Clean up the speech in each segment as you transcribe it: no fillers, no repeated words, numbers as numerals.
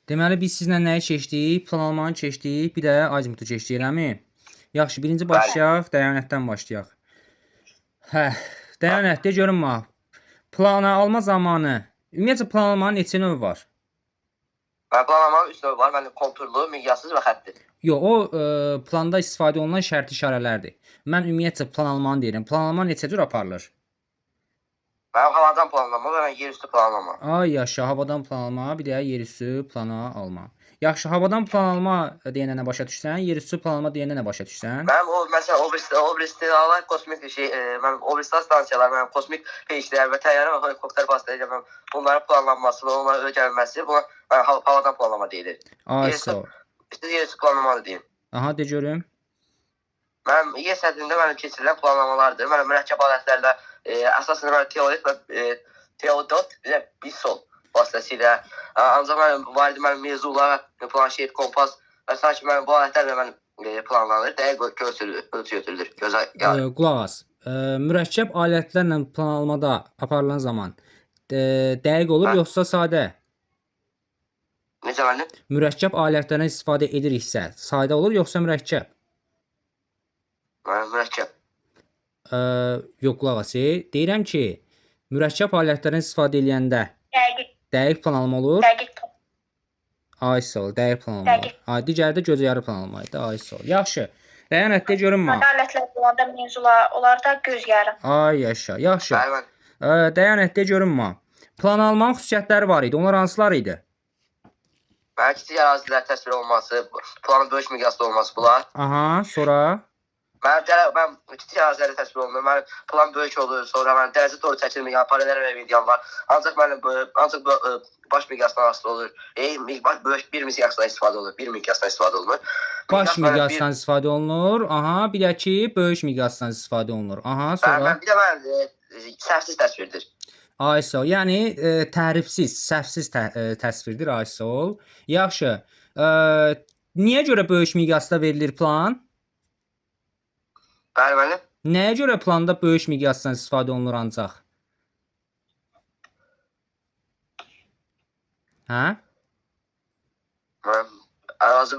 Deməli biz sizlə nəyi keçdik? Planlamanı keçdik, bir də azimutu keçdik, eləmi? Yaxşı, birinci Bəli. başlayaq, dəyanətdən başlayaq. Hə, dəyanət, de görüm ma. Plana alma zamanı, ümumiyyətlə planlamanın neçə növü var? Planlamanın 3 növü var. Mənim konturlu, miqyassız və xətti. Yox, o planda istifadə olunan şərti işarələrdir. Mən ümumiyyətlə planlamanı deyirəm. Planlama neçə cür aparılır? Mənim havadan planlama və mən yerüstü planlama. Ay yaşa, havadan planlama, bir də yerüstü plana alma. Yaxşı, havadan planlama deyənə nə başa düşsən, yerüstü planlama deyənə nə başa düşsən? Mənim o məsələn obristinalar kosmik şey, mənim obristal stansiyalar, mənim kosmik peşlər və təyyarə və helikopter vasitələri mənim bunların planlanması və onların öyrənilməsi buna mən havadan planlama deyilir. Ay sağ ol. İşte yerüstü planlama deyim. Aha, de görüm. Mənim yer səthində mənim keçirilən planlamalardır. Mənim mürəkkəb alətlərlə əsasında mənim teorit və teodot və bisol vasitəsilə ancaq mənim mevzular, planşet, kompas və sanki mənim bu alətlərlə mənim planlanır, dəqiq ölçü götürülür. Qulaq as. Mürəkkəb alətlərlə planlamada aparılan zaman dəqiq olur yoxsa sadə? Necə mənim? Mürəkkəb alətlərdən istifadə ediriksə, sadə olur yoxsa mürəkkəb? Mürəkkəb. Yox, qulaq as. Deyirəm ki, mürəkkəb alətlərdən istifadə edəndə dəqiq planlama olur. Dəqiq. Ay sağ ol, dəqiq planlama olur. Ay, digəri də gözə yarı planlama idi. Ay sağ ol. Yaxşı. Dəyanətdə görün ma. Alətlər olanda mövzular, onlar da göz yarı. Ay yaşa. Yaxşı. Bəli. Dəyanətdə görün ma. Plan almanın xüsusiyyətləri var idi. Onlar hansılar idi? Mənim kiçik ərazilər təsvir olunması, planın böyük miqyaslı olması bunlar. Aha, sonra Mən kiçik əraziləri təsvir olunur. Mənim plan böyük olur, sonra mənim dərəcə doğru çəkilmə, yəni paralel və median var. Ancaq baş miqyasdan asılı olur. Böyük bir miqyasdan istifadə olur, bir miqyasdan istifadə olunur. baş miqyasdan istifadə olunur. Aha, bir də ki, böyük miqyasdan istifadə olunur. Aha, sonra Bir də mən səhvsiz təsvirdir. ay sağ ol. Yəni tərifsiz, səhvsiz təsvirdir. Ay sağ ol. Yaxşı. Niyə görə böyük miqyasda verilir plan? Bəli, mənim. Nəyə görə planda böyük miqyasdan istifadə olunur ancaq? Hə? Ərazi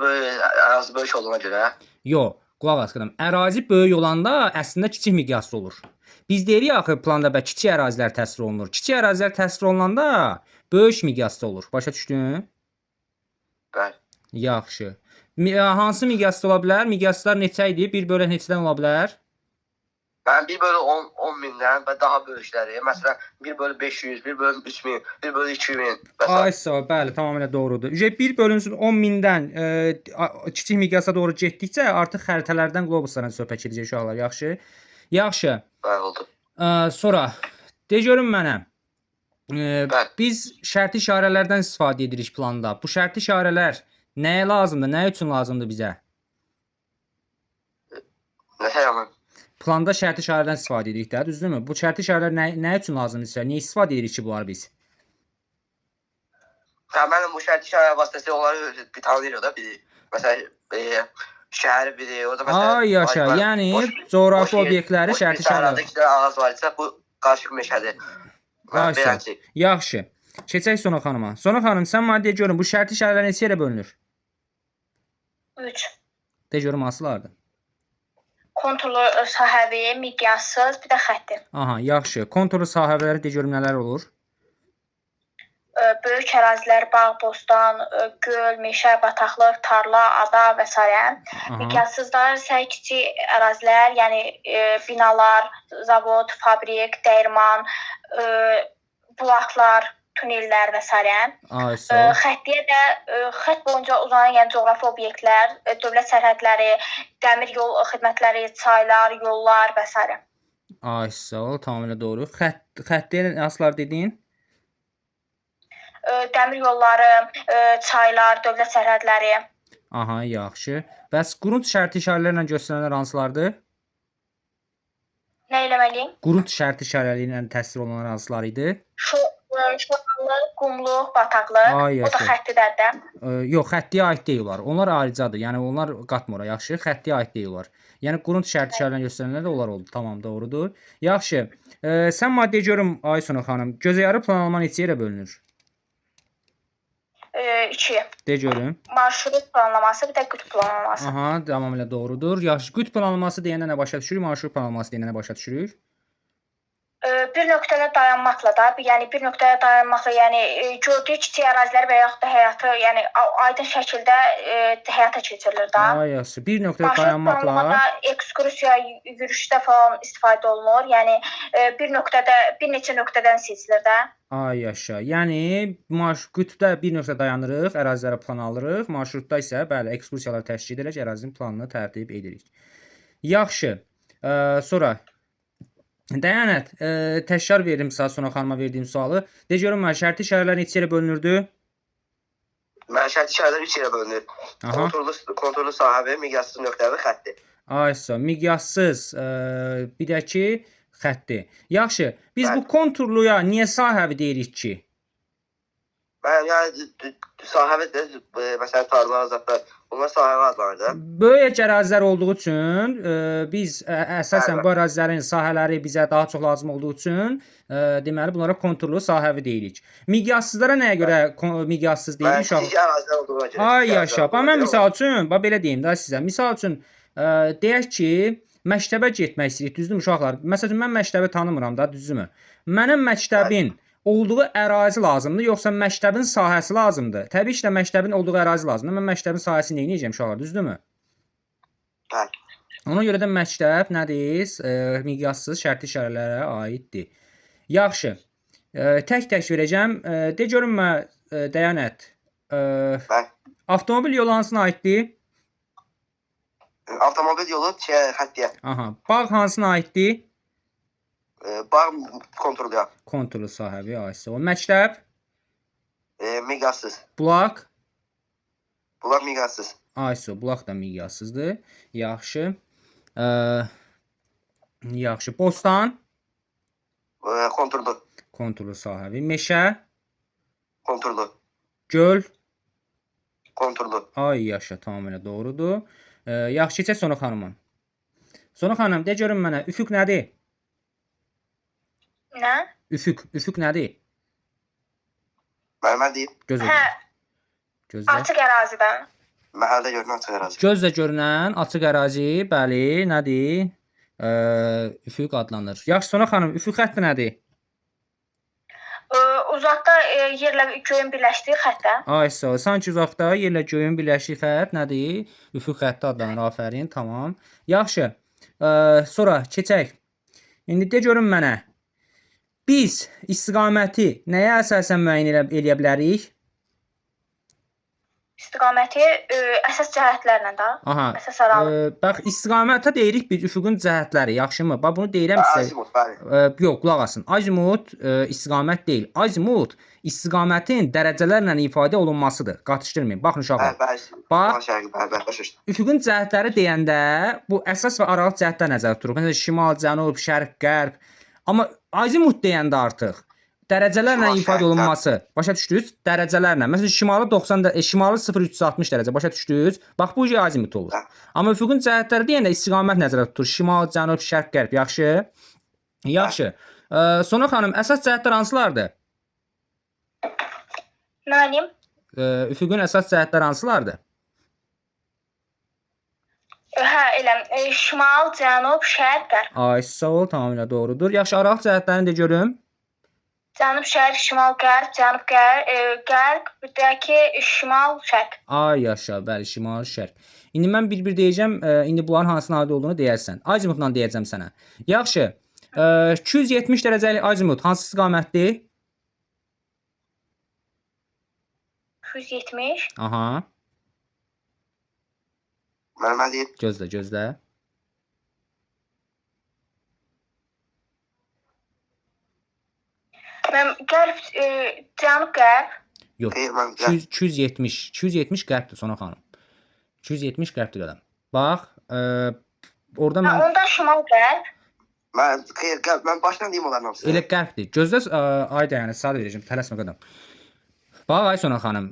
böyük olduğuna görə. Yox, qulaq as qadam. Ərazi böyük olanda əslində kiçik miqyaslı olur. Biz deyirik axı planda kiçik ərazilər təsvir olunur. Kiçik ərazilər təsvir olunanda böyük miqyaslı olur. Başa düşdün? Bəli. Yaxşı. Hansı miqyasda ola bilər? Miqyaslar neçə idi? 1 bölü neçədən ola bilər? Mən 1 bölü 10 mindən və daha böyükləri, məsələn 1 bölü 500, 1 bölü 3000, 1 bölü 2000 və s. Ay sağ ol, bəli, tamamilə doğrudur. 1 bölünsün 10 mindən kiçik miqyasa doğru getdikcə artıq xəritələrdən qlobuslardan söhbət edəcək uşaqlar. Yaxşı. Yaxşı. Bəli, oldu. Sonra de görün mənə. Bəli. Biz şərti işarələrdən istifadə edirik planda. Bu şərti işarələr nəyə lazımdır? Nə üçün lazımdır bizə? Nə səlamın? Planda şərti işarələrdən istifadə edirik də, düzdürmü? Bu şərti işarələr nə üçün lazımdırsa? Niyə istifadə edirik ki bunları biz? Mənim bu şərt işarə vasitəsilə onları bir tanıyırıq da biri. Məsələn, şəhəri biri, orada məsələn... Ay yaşa, yəni coğrafi obyektləri şərti işarələr. Bir sərada ağac var isə bu qarışıq meşədir. Yaxşı. Keçək Sona xanıma. Sona xanım, sən mənə deyə görün, bu şərti işarələr neçə yerə bölünür? 3. De görüm hansılardır? Konturlu sahəvi, miqyassız, bir də xətti. Aha, yaxşı. Konturlu sahələri de görüm nələr olur? Böyük ərazilər, bağ, bostan, göl, meşə, bataqlıq, tarla, ada və s. Miqyassızlar isə kiçik ərazilər, yəni binalar, zavod, fabrik, dəyirman, bulaqlar, tunellər və s. Ay sağ ol. Xəttiyə də xətt boyunca uzanan yəni coğrafi obyektlər, dövlət sərhədləri, dəmir yol xidmətləri, çaylar, yollar və s. Ay sağ ol, tamamilə doğru. Xəttiyə hansılar dedin? Dəmir yolları, çaylar, dövlət sərhədləri. Aha, yaxşı. Bəs qrunt şərti işarələrlə göstərilənlər hansılardır? Nə eləməliyim? Qrunt şərti işarələri ilə təsvir olunanlar hansılar idi? Şoranlıq, qumluq, bataqlıq. O da xəttidir də. Yox, xəttiyə aid deyillər. Onlar ayrıcadır. Yəni onlar qatmır, yaxşı. Xəttiyə aid deyillər. Yəni qrunt şərti işarələrlə göstərilənlər də onlar oldu. Tamam, doğrudur. Yaxşı. Sən maddə görüm Aysunə xanım, gözəyarı planlama neçə yerə bölünür? 2. De görüm. Marşrut planlaması, bir də qütb planlaması. Aha, tamamilə doğrudur. Yaxşı, qütb planlaması deyəndə nə başa düşürük? Marşrut planlaması deyəndə nə başa düşürük? Bir nöqtədə dayanmaqla da, yəni bir nöqtədə dayanmaqla, yəni gördüyü kiçik ərazilər və yaxud da həyatı, yəni aydın şəkildə həyata keçirilir da. Ay yaxşı, bir nöqtədə Marşrut dayanmaqla. planlamada ekskursiya, yürüşdə falan istifadə olunur. Yəni bir neçə nöqtədən seçilir də. Ay yaşa. Yəni qütbdə bir nöqtədə dayanırıq, ərazilərə plan alırıq. Marşrutda isə bəli, ekskursiyalar təşkil edirik, ərazinin planını tərtib edirik. Yaxşı. Sonra Dayanət, təkrar verdim Sona xanıma verdiyim sualı. De görüm mən şərti işarələr neçə yerə bölünürdü? Mən şərti işarələr 3 yerə bölünür. Aha. Konturlu sahə və miqyassız nöqtə və xətti. Aysa, miqyassız, bir də ki, xətti. Yaxşı, biz bu konturluya niyə sahəvi deyirik ki? Mən yəni sahəvi məsələn tarlalar, zətlər, bunlar sahəvi adlanır. Böyük ərazilər olduğu üçün biz əsasən bu ərazilərin sahələri bizə daha çox lazım olduğu üçün deməli bunlara konturlu sahəvi deyirik. Miqyassızlara nəyə görə miqyassız deyirik uşaq? Kiçik ərazilər olduğuna görə. Ay yaşa. Mən misal üçün, belə deyim də sizə. Misal üçün deyək ki, məktəbə getmək istəyirik, düzdürmü uşaqlar? Məsələn mən məktəbi tanımıram da, düzdürmü? Mənim məktəbin olduğu ərazi lazımdır, yoxsa məktəbin sahəsi lazımdır? Təbii ki, də məktəbin olduğu ərazi lazımdır. Mən məktəbin sahəsini nə edəcəm uşaqlar, düzdürmü? Bəli. Ona görə də məktəb nədir? Miqyassız şərti işarələrə aiddir. Yaxşı. Tək-tək verəcəm. De görünmə Dayanət. Bəli. Avtomobil yolu hansına aiddir? Avtomobil yolu xəttiyə. Aha. Bağ hansına aiddir? Bağ konturluya. Konturlu sahəvi aidsə. O məktəb? Miqyassız. Bulaq? Bulaq miqyassız. Ayso, bulaq da miqyassızdır. Yaxşı. Yaxşı. Bostan? Konturlu. Konturlu sahəvi. Meşə? Konturlu. Göl? Konturlu. Ay yaşa, tamamilə doğrudur. Yaxşı, keçək Sona xanıma. Sona xanım, de görün mənə, üfüq nədir? Nə? Üfüq nədir? Mən deyim. Gözlə. Gözlə. Açıq ərazidən. Məhəldə görünən açıq ərazi. Gözlə görünən açıq ərazi, bəli, nədir? Üfüq adlanır. Yaxşı, Sona xanım, üfüq xətti nədir? Uzaqda yerlə göyün birləşdiyi xəttə. Ay sağ ol. Sanki uzaqda yerlə göyün birləşdiyi xətt nədir? Üfüq xətti adlanır. Afərin, tamam. Yaxşı. Sonra keçək. İndi de görün mənə. Biz istiqaməti nəyə əsasən müəyyən eləyə bilərik? İstiqaməti əsas cəhətlərlə də. Aha. Əsas aralı. Bax, istiqamətə deyirik biz üfüqün cəhətləri, yaxşımı? Bax bunu deyirəm sizə. Azimut, bəli. Yox, qulaq asın. Azimut istiqamət deyil. Azimut istiqamətin dərəcələrlə ifadə olunmasıdır. Qatışdırmayın. Baxın uşaqlar. Bəli. Bax, Bəli. üfüqün cəhətləri deyəndə bu əsas və aralıq cəhətlər nəzərdə tutulur. Məsələn, şimal, cənub, şərq, qərb. Amma azimut deyəndə artıq dərəcələrlə ifadə olunması. Başa düşdünüz? Dərəcələrlə. Məsələn, şimalı 0-360 dərəcə. Başa düşdünüz? Bax, bu azimut olur. Amma üfüqün cəhətləri deyəndə istiqamət nəzərdə tutulur. Şimal, cənub, şərq, qərb. Yaxşı? Yaxşı. Sona xanım, əsas cəhətlər hansılardır? Mənim Üfüqün əsas cəhətləri hansılardır? hə, eləm. Şimal, cənub, şərq, qərb. Ay, sağ ol, tamamilə doğrudur. Yaxşı, aralıq cəhətlərini də görüm. Cənub, şərq, şimal, qərb, cənub, qərb, bir də ki, şimal, şərq. Ay yaşa, bəli, şimal, şərq. İndi mən bir-bir deyəcəm, indi bunların hansına aid olduğunu deyərsən. Azimutla deyəcəm sənə. Yaxşı. 270 dərəcəlik azimut hansı istiqamətdir? 270. Aha. Mən deyim. Gözlə. Mən qərb, cənub, qərb. Yox. 270 qərbdir Sona xanım. 270 qərbdir adam. Bax, orada mən Onda şimal, qərb. Mən başdan deyim onların hamısını. elə qərbdir. Gözlə, ay dayanır, sadə verəcəm, tələsmə qadam. Bax, ay Sona xanım,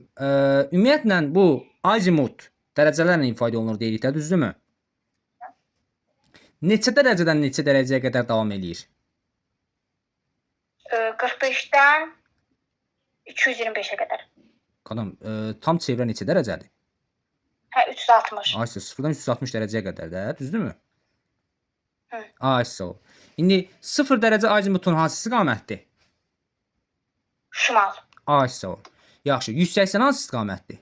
ümumiyyətlə bu azimut dərəcələrlə ifadə olunur deyirik də, düzdürmü? Neçə dərəcədən neçə dərəcəyə qədər davam eləyir? 45-dən 225-ə qədər. Qanam, tam çevrə neçə dərəcədir? Hə, 360. Aysa 0-dan 360 dərəcəyə qədər də, düzdürmü? Hı. Aysa. İndi 0 dərəcə azimutun hansı istiqamətdir? Şimal. Aysa. Yaxşı, 180 hansı istiqamətdir?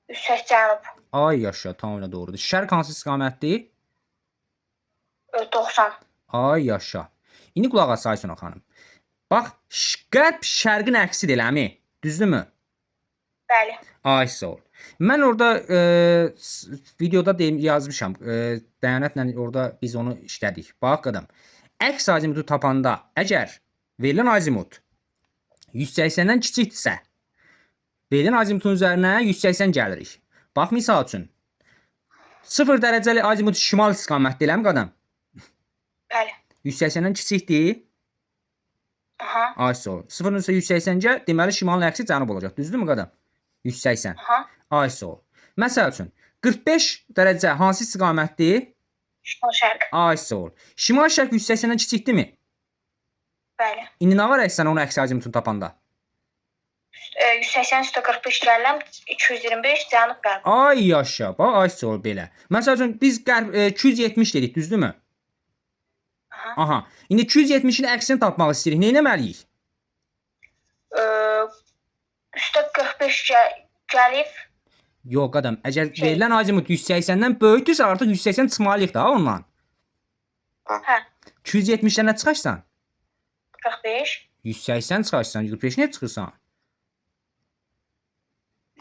180 cənub. Ay yaşa, tamamilə doğrudur. Şərq hansı istiqamətdir? 90. Ay yaşa. İndi qulaq as Aysun xanım. Bax, qərb şərqin əksidir eləmi? Düzdürmü? Bəli. Ay sağ ol. Mən orada videoda yazmışam. Dəyanətlə orada biz onu işlədik. Bax qadam. Əks azimutu tapanda əgər verilən azimut 180-dən kiçikdirsə, verilən azimutun üzərinə 180 gəlirik. Bax misal üçün 0 dərəcəli azimut şimal istiqamətdə eləmi qadam? Bəli. 180-dən kiçikdir. Aha. Ay sağ ol. 0-dan 180-cə deməli şimalın əksi cənub olacaq. Düzdürmü qadam? 180. Aha. Ay sağ ol. Məsəl üçün 45 dərəcə hansı istiqamətdir? Şimal şərq. Ay sağ ol. Şimal şərq 180-dən kiçikdirmi? Bəli. İndi nə var əksən onun əksi azimutunu tapanda? 180 üstə 45 gələm 225 cənub qərb. Ay yaşa, bax ay sağ ol belə. Məsəl üçün biz qərb 270 dedik, düzdürmü? Aha. Aha. İndi 270-in əksini tapmaq istəyirik. Nə etməliyik? Üstə 45 gəlib. Yox qadam, əgər verilən azimut 180-dən böyükdürsə artıq 180 çıxmalıyıq da ondan. Hə. 270-dən nə çıxarsan? 45. 180 çıxarsan, 45 nə çıxırsan?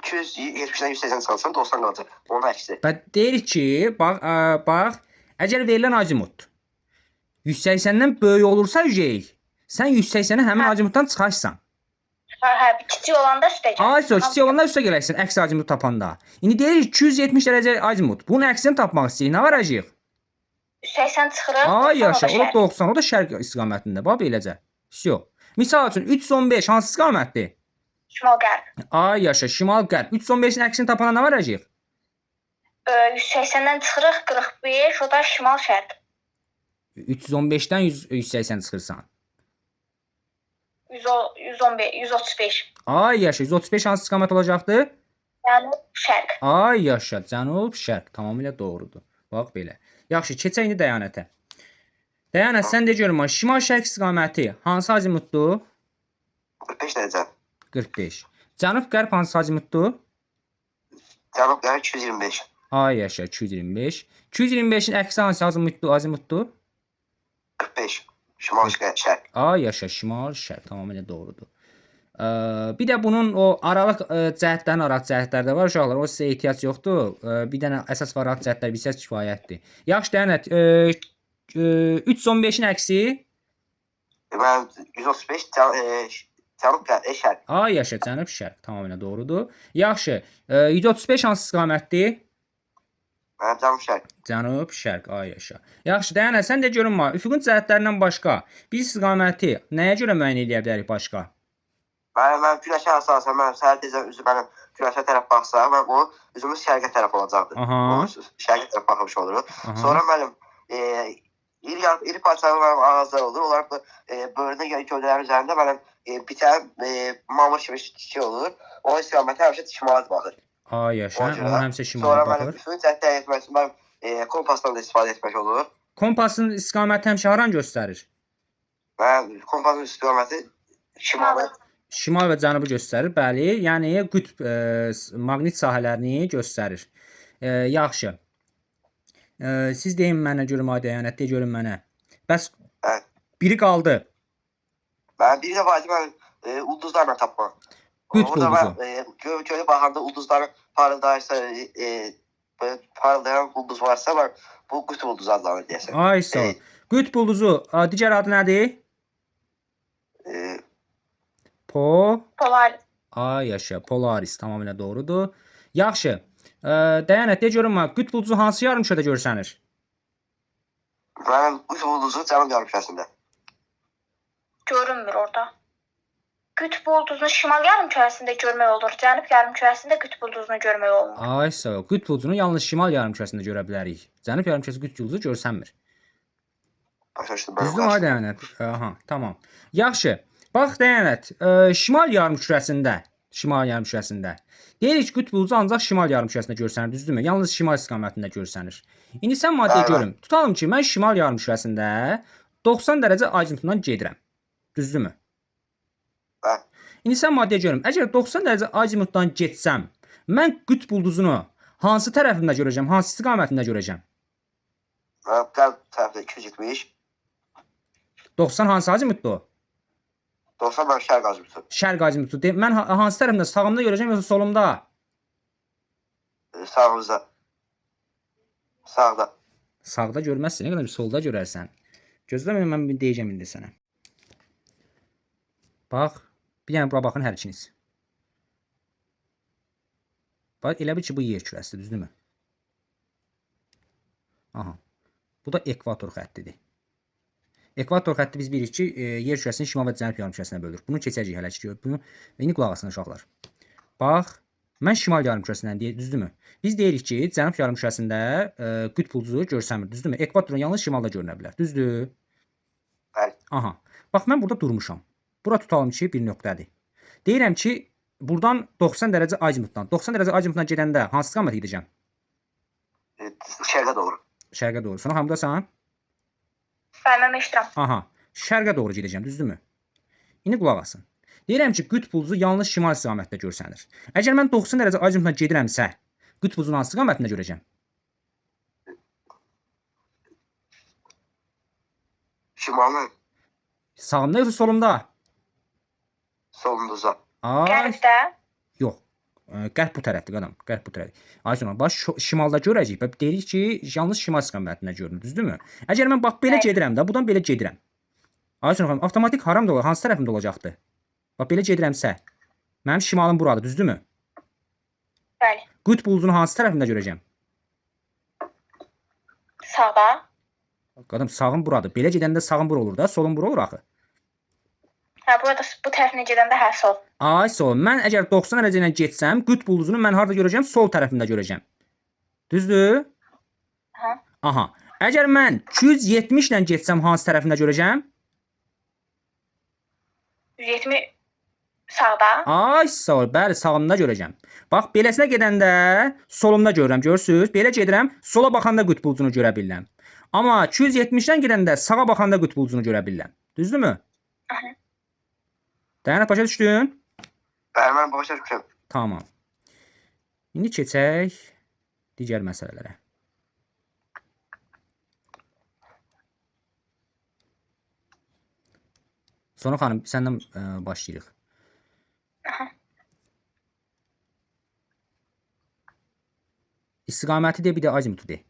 270-dən 180 salsan 90 qalacaq. Onun əksi. Və deyirik ki, bax, əgər verilən azimut 180-dən böyük olursa sən 180-i həmin azimutdan çıxarsan. Hə, kiçik olanda üstə gəlir. Ay, kiçik olanda üstə gələksən əks azimut tapanda. İndi deyirik 270 dərəcə azimut. Bunun əksini tapmaq istəyirik. Nə varacağıq? 180 çıxırıq. Ay yaşa, o da 90, o da şərq istiqamətində. Bax beləcə. Всё. Misal üçün 315 hansı istiqamətdir? Şimal qərb. Ay yaşa, şimal qərb. 315-in əksini tapanda nə varacağıq? 180-dən çıxırıq 45, o da şimal şərq. 315-dən 180 çıxırsan. 115, 135. Ay yaşa, 135 hansı istiqamət olacaqdır? Cənub şərq. Ay yaşa, cənub şərq. Tamamilə doğrudur. Bax belə. Yaxşı, keçək indi dəyanətə. Dəyanət, sən də görüm, şimal şərq istiqaməti hansı azimutdur? 45 dərəcə. 45. Cənub qərb hansı azimutdur? Cənub qərb 225. Ay yaşa, 225. 225-in əksi hansı azimutdur? 45. Şimal şərq. Ay yaşa, şimal şərq. Tamamilə doğrudur. Bir də bunun o aralıq cəhətlərin araq cəhətləri də var uşaqlar. O sizə ehtiyac yoxdur. Bir dənə əsas var araq cəhətləri bilsəz kifayətdir. Yaxşı Dəyanət, 315-in əksi? Mən 135 cənub şərq. Ay yaşa, cənub şərq. Tamamilə doğrudur. Yaxşı, 135 hansı istiqamətdir? Mənim cənub şərq. Cənub şərq, ay yaşa. Yaxşı Dəyanət, sən də görün üfüqün cəhətlərindən başqa bir istiqaməti nəyə görə müəyyən edə bilərik başqa? Mən günəşə əsasən, mən səhər tezən üzü mənim günəşə tərəf baxsa, mən o üzümüz şərqə tərəf olacaqdır. Şərqə tərəf baxmış oluruq. Sonra mənim iri parçalı mənim ağızlar olur. Onlar böyründə gövdələrin üzərində mənim bitən mamır kimi şey olur. O istiqaməti həmişə şimala baxır. Ay yaşa, o həmişə şimala baxır. Sonra baxır. mənim üstünü cəhətdə etmək üçün mən kompasdan da istifadə etmək olur. Kompasın istiqaməti həmişə haran göstərir? Mən kompasın istiqaməti şimala. Şimal və cənubu göstərir, bəli. Yəni qütb maqnit sahələrini göstərir. Yaxşı. Siz deyin mənə görüm Dəyanət, de görün mənə. Bəs biri qaldı. Mən biri də var idi, mən ulduzlarla tapmam. Qütb ulduzu. Gölü baxanda ulduzların parıldayırsa, parıldayan ulduz varsa, mən bu qütb ulduzu adlanır deyəsən. Ay sağ ol. Qütb ulduzu, digər adı nədir? Polaris. Ay yaşa, Polaris tamamilə doğrudur. Yaxşı. Dəyanət, de görüm qütb ulduzu hansı yarımkürədə görsənir? Mənim qütb ulduzu cənub yarımkürəsində. Görünmür orada. Qütb ulduzunu şimal yarımkürəsində görmək olur. Cənub yarımkürəsində qütb ulduzunu görmək olmur. Ay sağ ol. Qütb ulduzunu yalnız şimal yarımkürəsində görə bilərik. Cənub yarımkürəsi qütb ulduzu görsənmir. Başa düşdüm. Düzdür Dəyanət? Aha, tamam. Yaxşı. Bax deyənət, şimal yarımkürəsində deyirik ki, qütb ulduzu ancaq şimal yarımkürəsində görsənir, düzdürmü? Yalnız şimal istiqamətində görsənir. İndi sən maddəyə Bəli. görüm. Tutalım ki, mən şimal yarımkürəsində 90 dərəcə azimutundan gedirəm. Düzdürmü? Bəli. İndi sən maddəyə görüm. Əgər 90 dərəcə azimutdan getsəm, mən qütb ulduzunu hansı tərəfində görəcəm, hansı istiqamətində görəcəm? Mənim qərb tərəfdə 270. 90 hansı azimutdur? 90 mənim şərq azimutu. Şərq azimutu. Mən hansı tərəfində, sağımda görəcəm yoxsa solumda? Sağımızda. Sağda. Sağda görməzsən, nə qədər solda görərsən. Gözlə mən bir deyəcəm indi sənə. Bax, bir dənə bura baxın hər ikiniz. Bax, elə bil ki, bu yer kürəsidir, düzdürmü? Aha. Bu da ekvator xəttidir. Ekvator xətti biz bilirik ki, yer kürəsini şimal və cənub yarımkürəsinə bölür. Bunu keçəcəyik hələ ki, bunu indi qulaq asın uşaqlar. Bax, mən şimal yarımkürəsindən deyək, düzdürmü? Biz deyirik ki, cənub yarımkürəsində qütb ulduzu görsənmir, düzdürmü? Ekvatorun yalnız şimalda görünə bilər, düzdür? Bəli. Aha. Bax, mən burada durmuşam. Bura tutalım ki, bir nöqtədir. Deyirəm ki, buradan 90 dərəcə azimutdan, 90 dərəcə azimutdan gedəndə hansı istiqamətə gedəcəm? Şərqə doğru. Şərqə doğru. Sonra hamdasan? Bəli, mən eşidirəm. Aha, şərqə doğru gedəcəm, düzdürmü? İndi qulaq asın. Deyirəm ki, qütb ulduzu yalnız şimal istiqamətdə görsənir. Əgər mən 90 dərəcə azimutdan gedirəmsə, qütb ulduzu hansı istiqamətində görəcəm? Şimalın Sağımda yoxsa solumda? solunduza. Ay, Qərbdə. yox. Qərb bu tərəfdir, qadam. Qərb bu tərəfdir. Ay sonra bax şimalda görəcəyik. Bax deyirik ki, yalnız şimal istiqamətində görünür, düzdürmü? Əgər mən bax belə gedirəm də, buradan belə gedirəm. Ay sonra avtomatik haramda olur? Hansı tərəfimdə olacaqdı? Bax belə gedirəmsə, mənim şimalım buradır, düzdürmü? Bəli. Qütb ulduzunu hansı tərəfində görəcəm? Sağda. Qadam sağım buradır. Belə gedəndə sağım bura olur da, solum bura olur axı. Hə, burada bu tərəfinə gedəndə hə sol. Ay sol. Mən əgər 90 dərəcə ilə getsəm, qütb ulduzunu mən harda görəcəm? Sol tərəfində görəcəm. Düzdür? Hə. Aha. Əgər mən 270 ilə getsəm, hansı tərəfində görəcəm? 170 sağda. Ay sol. Bəli, sağımda görəcəm. Bax, beləsinə gedəndə solumda görürəm, görürsüz? Belə gedirəm, sola baxanda qütb ulduzunu görə bilirəm. Amma 270-dən gedəndə sağa baxanda qütb ulduzunu görə bilirəm. Düzdürmü? Aha. Dayanaq başa düşdün? Bəli, mən başa düşmüşəm. Tamam. İndi keçək digər məsələlərə. Sonra xanım, səndən başlayırıq. Aha. İstiqaməti de, bir də azimutu de.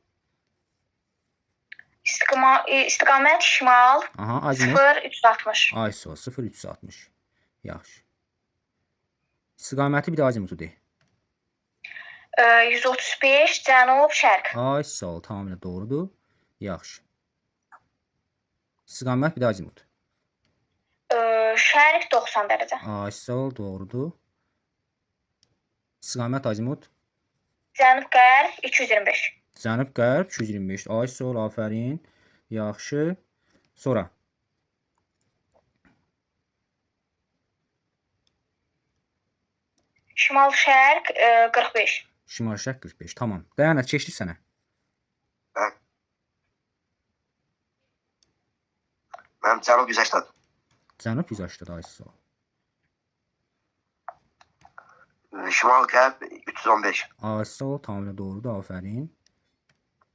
İstiqamət şimal Aha, azimut. 0-360. ISO 0360. Yaxşı. İstiqaməti bir də azimutu de. 135 cənub şərq. ISO tamamilə doğrudur. Yaxşı. İstiqamət bir də azimut. Şərq 90 dərəcə. ISO doğrudur. İstiqamət azimut. Cənub qərb 225. Cənub qərb 225. ISO afərin. Yaxşı. Sonra. Şimal şərq 45. Şimal şərq 45. Tamam. Dayanət keçdik sənə. Bəli. Mənim cənub 180. Cənub 180 ISO. Şimal qərb 315. ISO tamamilə doğrudur. Afərin.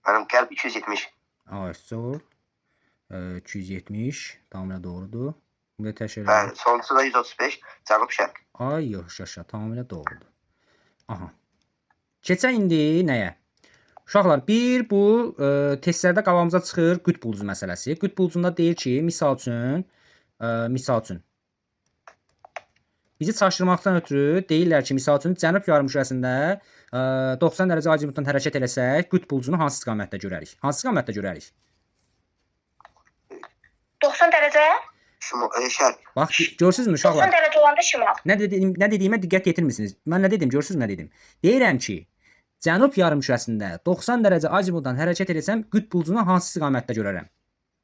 Mənim qərb 270. ISO 270 tamamilə doğrudur. Bu da təşəkkür Bəli, sonuncusu da 135 cənub şərq. Ay yaşa, tamamilə doğrudur. Aha. Keçək indi nəyə? Uşaqlar, bir bu testlərdə qabağımıza çıxır qütb ulduzu məsələsi. Qütb ulduzunda deyir ki, misal üçün bizi çaşdırmaqdan ötürü deyirlər ki, misal üçün cənub yarımkürəsində 90 dərəcə azimutdan hərəkət eləsək, qütb ulduzunu hansı istiqamətdə görərik? Hansı istiqamətdə görərik? 90 dərəcə? Şimal şərq. Bax, görürsünüzmü uşaqlar? 90 dərəcə olanda şimal. Nə dediyimə diqqət yetirmirsiniz. Mən nə dedim? Görürsüz nə dedim? Deyirəm ki, cənub yarımkürəsində 90 dərəcə azimutdan hərəkət etsəm, qütb ulduzunu hansı istiqamətdə görərəm?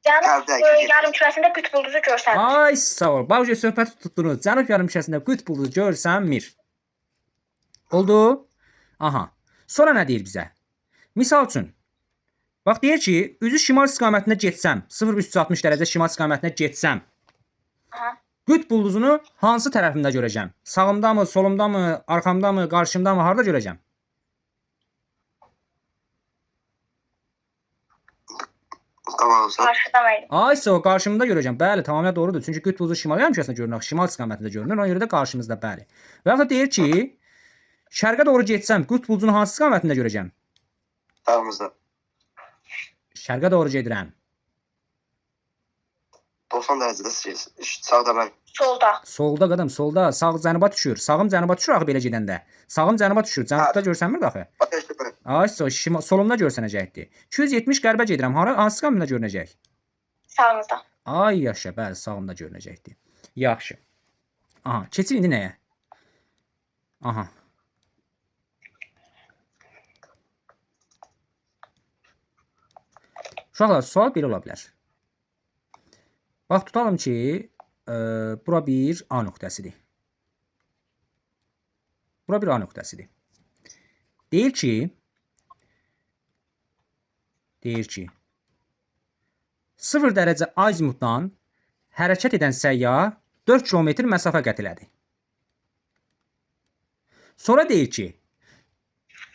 Cənub Qərbdə 270. yarımkürəsində qütb ulduzu görsənmir. Ay sağ ol. Bax söhbəti tutdunuz. Cənub yarımkürəsində qütb ulduzu görsənmir. Oldu? Aha. Sonra nə deyir bizə? Misal üçün, bax deyir ki, üzü şimal istiqamətində getsəm, 0,360 dərəcə şimal istiqamətində getsəm, Aha. qütb ulduzunu hansı tərəfimdə görəcəm? Sağımdamı, solumdamı, arxamdamı, qarşımdamı, harda görəcəm? Qabağınızda. Qarşıda mənim. Ay sağ ol, qarşımda görəcəm. Bəli, tamamilə doğrudur. Çünki qütb ulduzu şimal yarımkürəsində görünür, şimal istiqamətində görünür. Ona görə də qarşımızda, bəli. Və yaxud da deyir ki, şərqə doğru getsəm, qütb ulduzunu hansı istiqamətində görəcəm? Sağımızda. Şərqə doğru gedirəm. 90 dərəcədə siz. Sağda mən. Solda. Solda qadam, solda. Sağ cənuba düşür. Sağım cənuba düşür axı belə gedəndə. Sağım cənuba düşür. Cənubda görsənmir də axı. Ateşli mən. Ay sağ solumda görsənəcəkdi. 270 qərbə gedirəm. Hansı istiqamətdə görünəcək? Sağınızda. Ay yaşa, bəli, sağımda görünəcəkdi. Yaxşı. Aha, keçir indi nəyə? Aha. Uşaqlar, sual belə ola bilər. Bax, tutalım ki, bura bir A nöqtəsidir. Bura bir A nöqtəsidir. Deyir ki, 0 dərəcə azimutdan hərəkət edən səyyah 4 kilometr məsafə qət elədi. Sonra deyir ki,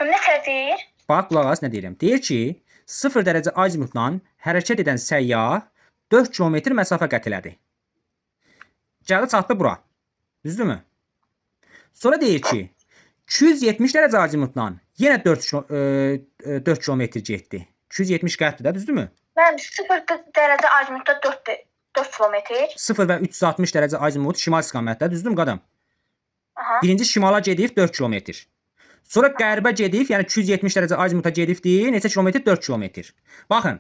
Nə deyir? bax, qulaq as, nə deyirəm? Deyir ki, 0 dərəcə azimutdan hərəkət edən səyyah 4 kilometr məsafə qət elədi. Gəldi çatdı bura. Düzdürmü? Sonra deyir ki, 270 dərəcə azimutdan yenə 4 kilometr getdi. 270 qəddir də, düzdürmü? Mən 0 dərəcə azimutda 4 kilometr. 0 və 360 dərəcə azimut şimal istiqamətdə, düzdürmü qadam? Aha. Birinci şimala gedib 4 kilometr. Sonra qərbə gedib, yəni 270 dərəcə azimuta gedibdir. Neçə kilometr? 4 kilometr. Baxın,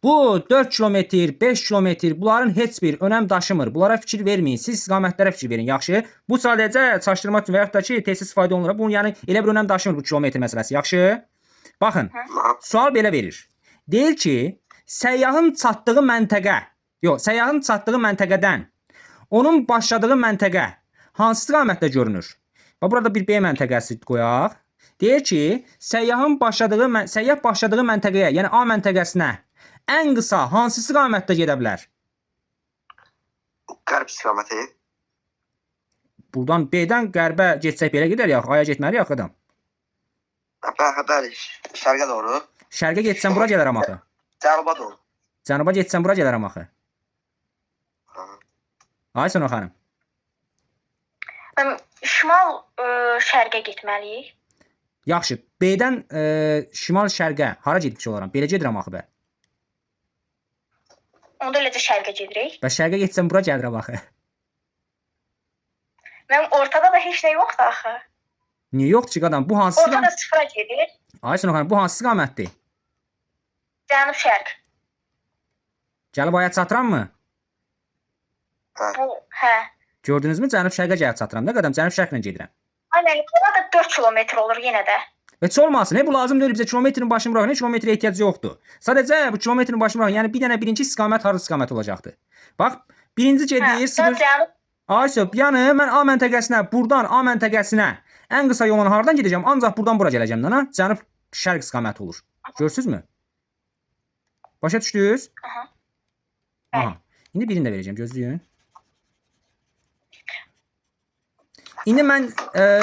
bu 4 kilometr, 5 kilometr bunların heç bir önəm daşımır. Bunlara fikir verməyin. Siz istiqamətlərə fikir verin, yaxşı? Bu sadəcə çaşdırma üçün və yaxud da ki, tez istifadə olunur. Bunun yəni elə bir önəm daşımır bu kilometr məsələsi, yaxşı? Baxın, sual belə verir. Deyir ki, səyyahın çatdığı məntəqədən onun başladığı məntəqə hansı istiqamətdə görünür? Bax, burada bir B məntəqəsi qoyaq. Deyir ki, səyyah başladığı məntəqəyə, yəni A məntəqəsinə ən qısa hansı istiqamətdə gedə bilər? Qərb istiqaməti. Buradan B-dən qərbə getsək belə gedər ya, Aya getməliyik adam. Bəli, şərqə doğru. Şərqə getsəm bura gələrəm axı. Cənuba doğru. Cənuba getsəm bura gələrəm axı. Ay Sona xanım. Şimal şərqə getməliyik. Yaxşı, B-dən şimal şərqə hara getmiş olaram? Belə gedirəm axı bə. Onda eləcə şərqə gedirik. Və şərqə getsəm bura gəlirəm axı. Mənim ortada da heç nə yoxdur axı. Niyə yoxdur ki, qadam? Bu hansı Ortada sıfıra gedir. Ay Sona xanım, bu hansı istiqamətdir? Cənub-şərq. Gəlib aya çatırammı? Bu, hə. Gördünüzmü? Cənub şərqə gəlib çatıram. Nə qədər cənub şərqlə gedirəm. Aynen, bura da 4 kilometr olur yenə də. Heç olmasın. Bu lazım deyil bizə kilometrin başını bırakın. Kilometrə ehtiyac yoxdur. Sadəcə bu kilometrin başını bırakın. Yəni bir dənə birinci istiqamət harda istiqamət olacaqdı. Bax, birinci gedir 0. Ayşə, yəni mən A məntəqəsinə, buradan A məntəqəsinə ən qısa yolla hardan gedəcəm? Ancaq buradan bura gələcəm dana. Cənub şərq istiqaməti olur. Görürsüzmü? Başa düşdünüz? Aha. Aha. İndi birini də verəcəm, gözləyin. İndi mən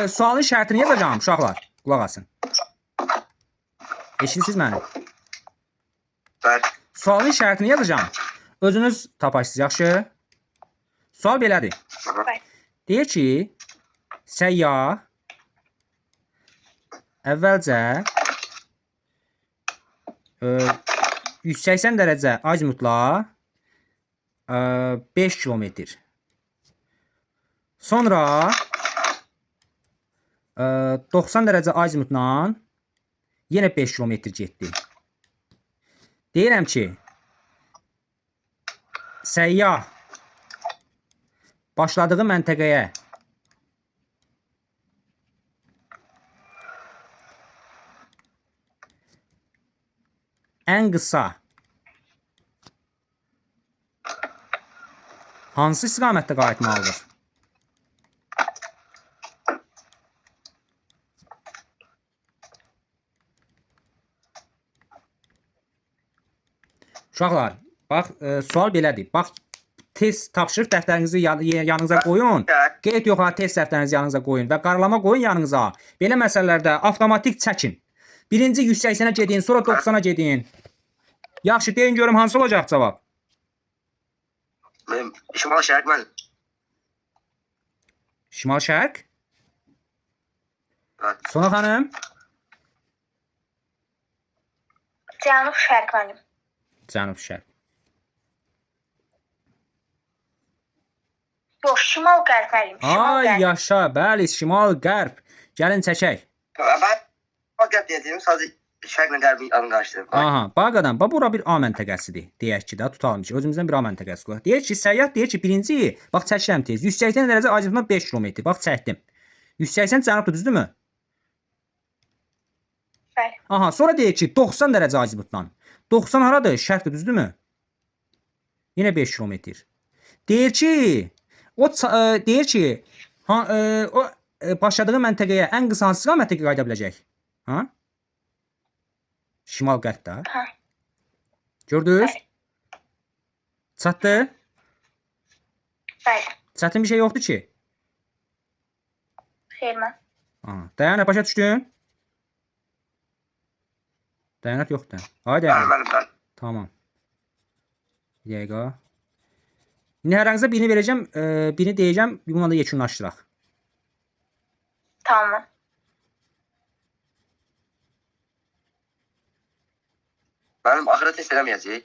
sualın şərtini yazacağam uşaqlar. Qulaq asın. Eşidirsiniz məni? Bəli. Sualın şərtini yazacağam. Özünüz taparsınız, yaxşı? Sual belədir. Deyir ki, səyyah əvvəlcə 180 dərəcə azimutla 5 kilometr. Sonra 90 dərəcə azimutla yenə 5 kilometr getdi. Deyirəm ki, səyyah başladığı məntəqəyə ən qısa Hansı istiqamətdə qayıtmalıdır? Uşaqlar, bax, sual belədir. Bax, test tapşırıq dəftərinizi yanınıza qoyun. Qeyd yox, test dəftərinizi yanınıza qoyun və qaralama qoyun yanınıza. Belə məsələlərdə avtomatik çəkin. Birinci 180-ə gedin, sonra 90-a gedin. Yaxşı, deyin görüm hansı olacaq cavab? Şimal şərq mənim. Şimal şərq? Hə. Sona xanım? Cənub şərq mənim. Cənub şərq. Yox, şimal qərb mənim. Şimal Ay qərb. yaşa, bəli, şimal qərb. Gəlin çəkək. Ben qərb deyəcəyim, sadəcə şərqlə qərbi adını qarışdırdım. Aha, baqadan, bax bura bir A məntəqəsidir. Deyək ki də, tutalım ki, özümüzdən bir A məntəqəsi qoyaq. Deyək ki, səyyah deyir ki, birinci, bax çəkirəm tez. 180 dərəcə azimutdan 5 km. Bax çəkdim. 180 cənubdur, düzdürmü? Bəli. Aha, sonra deyək ki, 90 dərəcə azimutdan. 90 haradır? Şərqdir, düzdürmü? Yenə 5 km. Deyir ki, deyir ki, başladığı məntəqəyə ən qısa hansı istiqamətdə qayıda biləcək? Ha? Şimal qərbdə. Hə. Gördünüz? Bəli. Çatdı? Bəli. Çətin bir şey yoxdur ki. Xeyr mən. Aha. Dayanət, başa düşdün? Dayanət yoxdur. Hay Bəli, dayanət. bəli, bəli. Tamam. Bir dəqiqə. İndi hər hansı birini verəcəm, birini deyəcəm, bununla da yekunlaşdıraq. Tamam. Mənim axıra test eləməyəcək.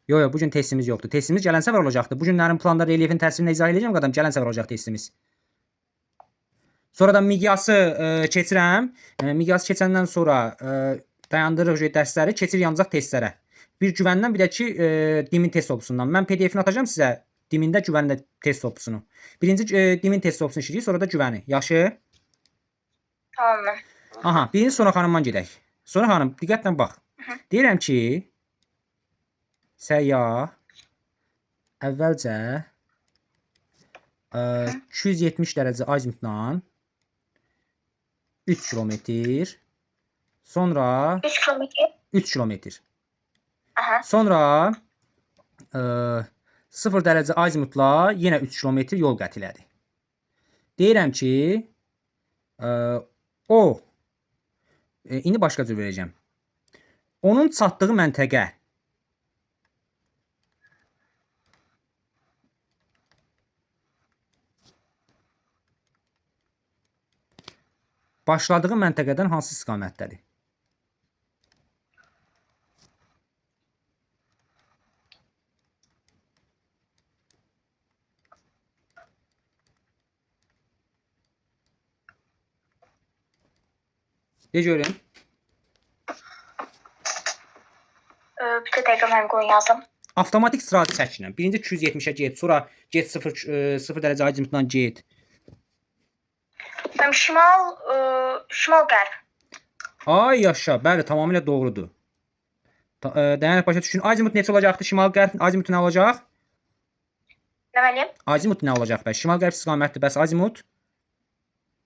Yox, yox, bu gün testimiz yoxdur. Testimiz gələn səfər olacaqdı. Bu günlərin planda relyefin təsirini izah edəcəm qadam, gələn səfər olacaq testimiz. Sonra da miqyası keçirəm. Miqyası keçəndən sonra dayandırırıq dərsləri, keçir yanacaq testlərə. Bir güvəndən, bir də ki, dimin test toplusundan. Mən PDF-ini atacağım sizə, dimində, güvəndə test toplusunu. Birinci dimin test toplusunu işləyik, sonra da güvəni. Yaxşı? Tamam. Aha, birinci Sona xanımdan gedək. Sona xanım, diqqətlə bax. Deyirəm ki, səyyah əvvəlcə 270 dərəcə azimutla 3 kilometr, sonra 3 kilometr. 3 kilometr. Aha. Sonra 0 dərəcə azimutla yenə 3 kilometr yol qət elədi. Deyirəm ki, o indi başqa cür verəcəm. Onun çatdığı məntəqə başladığı məntəqədən hansı istiqamətdədir? De görün. Bir də dəqiqə mən qoyun yazım. Avtomatik sıralı çəkinəm. Birinci 270-ə get, sonra get 0 dərəcə azimutdan get. Mənim şimal qərb. Ay yaşa, bəli, tamamilə doğrudur. Dayanət, başa düşün. Azimut neçə olacaqdı? Şimal qərb azimutu nə olacaq? Nə mənim? Azimut nə olacaq bəs? Şimal qərb istiqamətdir, bəs azimut?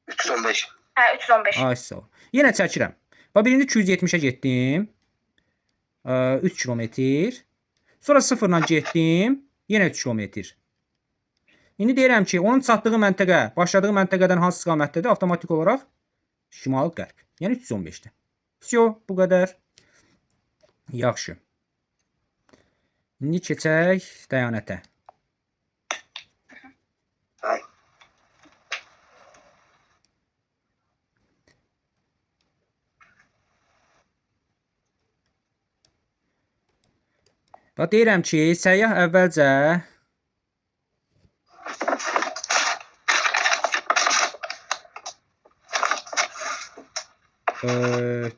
315. Hə, 315. Ay sağ ol. Yenə çəkirəm. Bax birinci 270-ə getdim. 3 kilometr. Sonra 0-la getdim. Yenə 3 kilometr. İndi deyirəm ki, onun çatdığı məntəqə, başladığı məntəqədən hansı istiqamətdədir? Avtomatik olaraq şimal qərb. Yəni 315-dir. Всё, bu qədər. Yaxşı. İndi keçək dayanətə. Bəli. Bax deyirəm ki, səyyah əvvəlcə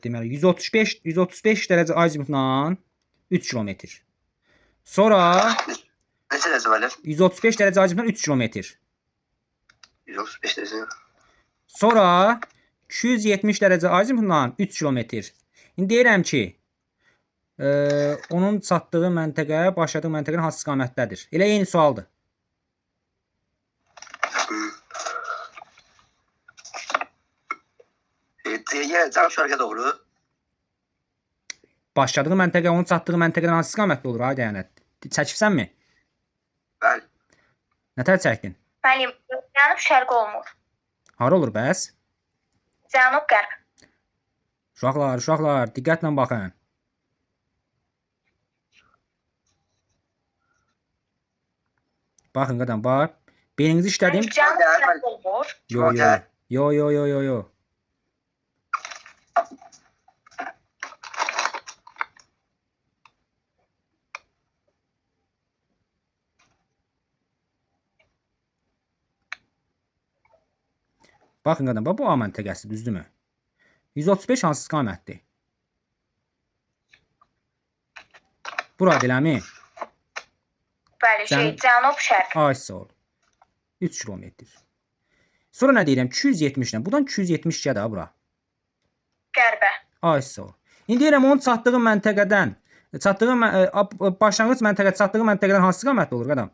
deməli 135 dərəcə azimutla 3 kilometr. Sonra Neçə dərəcə var? 135 dərəcə azimutla 3 kilometr. 135 dərəcə. Sonra 270 dərəcə azimutla 3 kilometr. İndi deyirəm ki, onun çatdığı məntəqə, başladığı məntəqənin hansı istiqamətdədir? Elə eyni sualdır. yenə cənub-şərqə doğru. Başladığı məntəqə onun çatdığı məntəqədən hansı istiqamətdə olur? Ay dəyənət. Çəkibsənmi? Bəli. Nətər çəkdin? Müəllim, cənub-şərq olmur. Hara olur bəs? Cənub-qərb. Uşaqlar, diqqətlə baxın. Baxın qadam, bax. Beyninizi işlədim. Cənub-şərq olmur. Yo. Baxın qadam, bax bu A məntəqəsi, düzdürmü? 135 hansı istiqamətdir? Bura deləmi? Bəli, cənub-şərq. Ay sağ ol. 3 kilometr. Sonra nə deyirəm? 270 ilə. Buradan 270 də bura. Qərbə. Ay sağ ol. İndi deyirəm onun çatdığı məntəqədən, başlanğıc çatdığı məntəqədən hansı istiqamətdə olur qadam?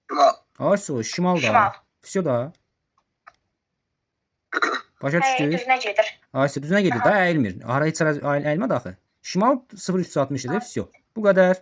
Şimal. Ay sağ ol, şimal da. Şimal. Vəsiyo da. Başa Hə, düşdünüz? düzünə gedir. Ay sağ düzünə gedir, da əyilmir. Ara heç əyilmədi axı. Şimal 0-360 idi, vəsiyo. Bu qədər.